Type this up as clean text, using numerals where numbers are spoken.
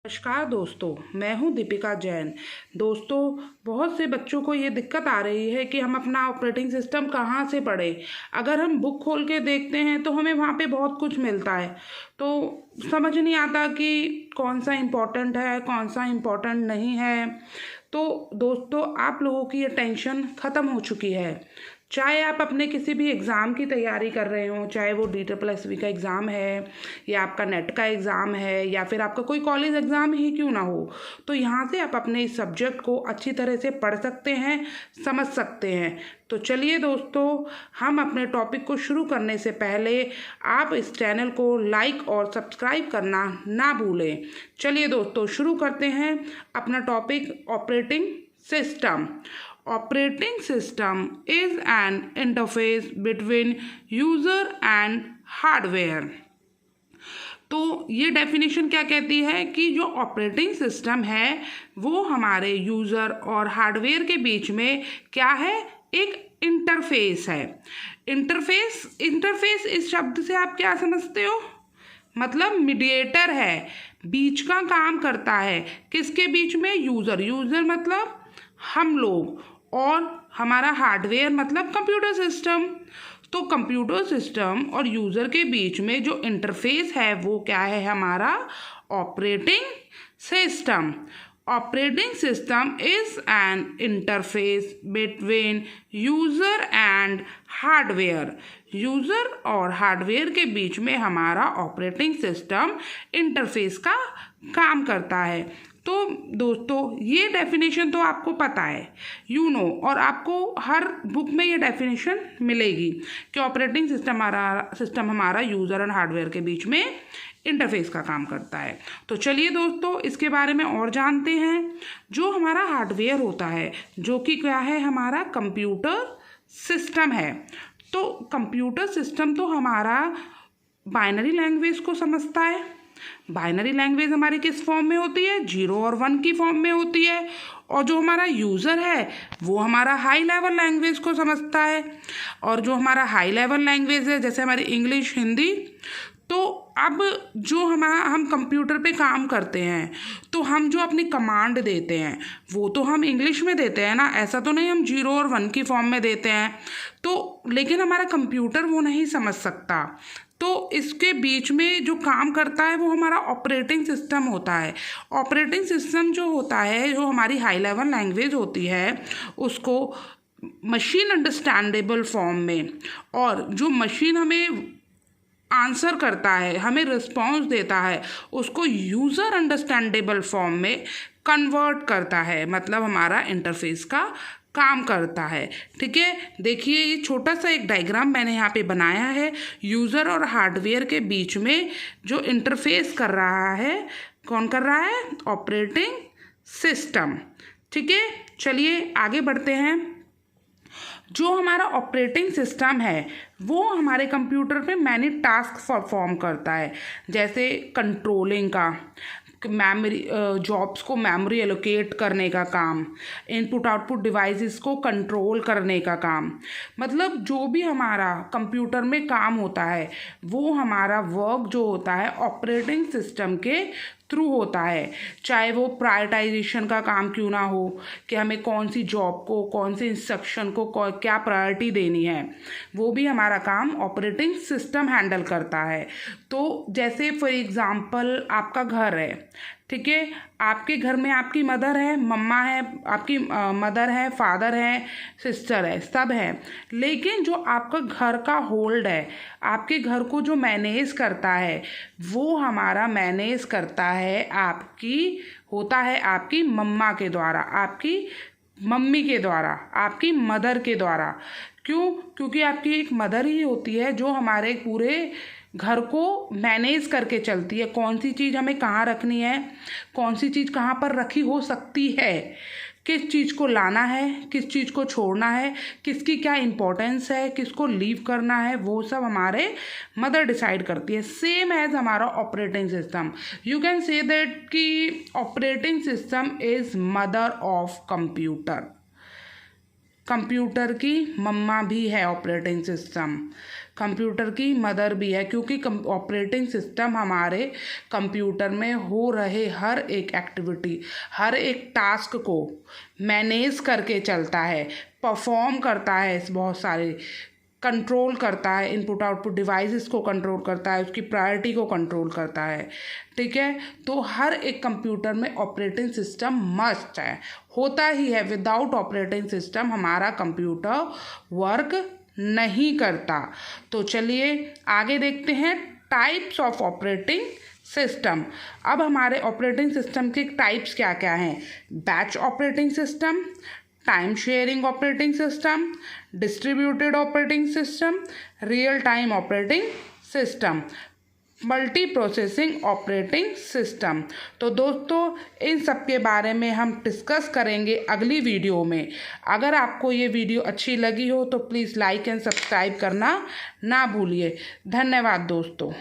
नमस्कार दोस्तों, मैं हूं दीपिका जैन। दोस्तों, बहुत से बच्चों को ये दिक्कत आ रही है कि हम अपना ऑपरेटिंग सिस्टम कहाँ से पढ़ें। अगर हम बुक खोल के देखते हैं तो हमें वहाँ पे बहुत कुछ मिलता है, तो समझ नहीं आता कि कौन सा इम्पोर्टेंट है, कौन सा इम्पोर्टेंट नहीं है। तो दोस्तों, आप लोगों की ये टेंशन ख़त्म हो चुकी है। चाहे आप अपने किसी भी एग्ज़ाम की तैयारी कर रहे हो, चाहे वो DSSB का एग्ज़ाम है या आपका नेट का एग्ज़ाम है या फिर आपका कोई कॉलेज एग्ज़ाम ही क्यों ना हो, तो यहाँ से आप अपने इस सब्जेक्ट को अच्छी तरह से पढ़ सकते हैं, समझ सकते हैं। तो चलिए दोस्तों, हम अपने टॉपिक को शुरू करने से पहले आप इस चैनल को लाइक और सब्सक्राइब करना ना भूलें। चलिए दोस्तों, शुरू करते हैं अपना topic, operating system. Operating system is an interface between user and hardware। तो ये डेफिनेशन क्या कहती है कि जो ऑपरेटिंग सिस्टम है वो हमारे यूज़र और हार्डवेयर के बीच में क्या है, एक इंटरफेस है। इंटरफेस इस शब्द से आप क्या समझते हो? मतलब मीडिएटर है, बीच का काम करता है। किसके बीच में? यूज़र मतलब हम लोग, और हमारा हार्डवेयर मतलब कंप्यूटर सिस्टम। तो कंप्यूटर सिस्टम और यूज़र के बीच में जो इंटरफेस है वो क्या है? हमारा operating system. Operating system is an interface between user and hardware. User और हार्डवेयर के बीच में हमारा ऑपरेटिंग सिस्टम इंटरफेस का काम करता है। तो दोस्तों, ये डेफिनेशन तो आपको पता है, और आपको हर बुक में ये डेफिनेशन मिलेगी कि ऑपरेटिंग सिस्टम हमारा यूज़र और हार्डवेयर के बीच में इंटरफेस का काम करता है। तो चलिए दोस्तों, इसके बारे में और जानते हैं। जो हमारा हार्डवेयर होता है, जो कि क्या है, हमारा कंप्यूटर सिस्टम है। तो कंप्यूटर सिस्टम तो हमारा बाइनरी लैंग्वेज को समझता है। बाइनरी लैंग्वेज हमारी किस फॉर्म में होती है? 0 और 1 की फॉर्म में होती है। और जो हमारा यूज़र है वो हमारा हाई लेवल लैंग्वेज को समझता है। और जो हमारा हाई लेवल लैंग्वेज है, जैसे हमारी इंग्लिश, हिंदी, तो अब जो हम कंप्यूटर पे काम करते हैं, तो हम जो अपनी कमांड देते हैं वो तो हम इंग्लिश में देते हैं ना, ऐसा तो नहीं हम 0 और 1 की फॉर्म में देते हैं। तो लेकिन हमारा कंप्यूटर वो नहीं समझ सकता। तो इसके बीच में जो काम करता है वो हमारा ऑपरेटिंग सिस्टम होता है। ऑपरेटिंग सिस्टम जो होता है, जो हमारी हाई लेवल लैंग्वेज होती है, उसको मशीन अंडरस्टैंडेबल फॉर्म में, और जो मशीन हमें आंसर करता है, हमें रिस्पॉन्स देता है, उसको यूज़र अंडरस्टैंडेबल फॉर्म में कन्वर्ट करता है। मतलब हमारा इंटरफेस का काम करता है। ठीक है, देखिए ये छोटा सा एक डायग्राम मैंने यहाँ पे बनाया है। यूज़र और हार्डवेयर के बीच में जो इंटरफेस कर रहा है, कौन कर रहा है? Operating system. ठीक है, चलिए आगे बढ़ते हैं। जो हमारा ऑपरेटिंग सिस्टम है वो हमारे कंप्यूटर पे मैनी टास्क परफॉर्म करता है, जैसे कंट्रोलिंग का, मेमोरी जॉब्स को मेमोरी एलोकेट करने का काम, इनपुट आउटपुट डिवाइसेस को कंट्रोल करने का काम। मतलब जो भी हमारा कंप्यूटर में काम होता है वो हमारा वर्क जो होता है ऑपरेटिंग सिस्टम के थ्रू होता है। चाहे वो प्रायोरिटाइजेशन का काम क्यों ना हो, कि हमें कौन सी जॉब को, कौन सी इंस्ट्रक्शन को क्या प्रायोरिटी देनी है, वो भी हमारा काम ऑपरेटिंग सिस्टम हैंडल करता है। तो जैसे फॉर एग्ज़ाम्पल आपका घर है, ठीक है, आपके घर में आपकी मदर है, मम्मा है, आपकी मदर है, फादर है, सिस्टर है, सब है। लेकिन जो आपका घर का होल्ड है, आपके घर को जो मैनेज करता है, वो हमारा मैनेज करता है आपकी मम्मा के द्वारा, आपकी मम्मी के द्वारा, आपकी मदर के द्वारा। क्यों? क्योंकि आपकी एक मदर ही होती है जो हमारे पूरे घर को मैनेज करके चलती है। कौन सी चीज़ हमें कहाँ रखनी है, कौन सी चीज़ कहाँ पर रखी हो सकती है, किस चीज़ को लाना है, किस चीज़ को छोड़ना है, किसकी क्या इम्पोर्टेंस है, किसको लीव करना है, वो सब हमारे मदर डिसाइड करती है। सेम एज हमारा operating system, you can say that कि operating system is mother of computer. Computer की मम्मा भी है ऑपरेटिंग सिस्टम। कंप्यूटर की मदर भी है, क्योंकि ऑपरेटिंग सिस्टम हमारे कंप्यूटर में हो रहे हर एक एक्टिविटी, हर एक टास्क को मैनेज करके चलता है, परफॉर्म करता है, बहुत सारे कंट्रोल करता है, इनपुट आउटपुट डिवाइसेस को कंट्रोल करता है, उसकी प्रायोरिटी को कंट्रोल करता है। ठीक है, तो हर एक कंप्यूटर में ऑपरेटिंग सिस्टम मस्ट है, होता ही है। विदाउट ऑपरेटिंग सिस्टम हमारा कंप्यूटर वर्क नहीं करता। तो चलिए आगे देखते हैं टाइप्स ऑफ ऑपरेटिंग सिस्टम। अब हमारे ऑपरेटिंग सिस्टम के टाइप्स क्या क्या हैं? Batch operating system, time sharing operating system, distributed operating system, real time operating system, multi processing operating system. तो दोस्तों इन सब के बारे में हम डिस्कस करेंगे अगली वीडियो में। अगर आपको ये वीडियो अच्छी लगी हो तो प्लीज़ लाइक एंड सब्सक्राइब करना ना भूलिए। धन्यवाद दोस्तों।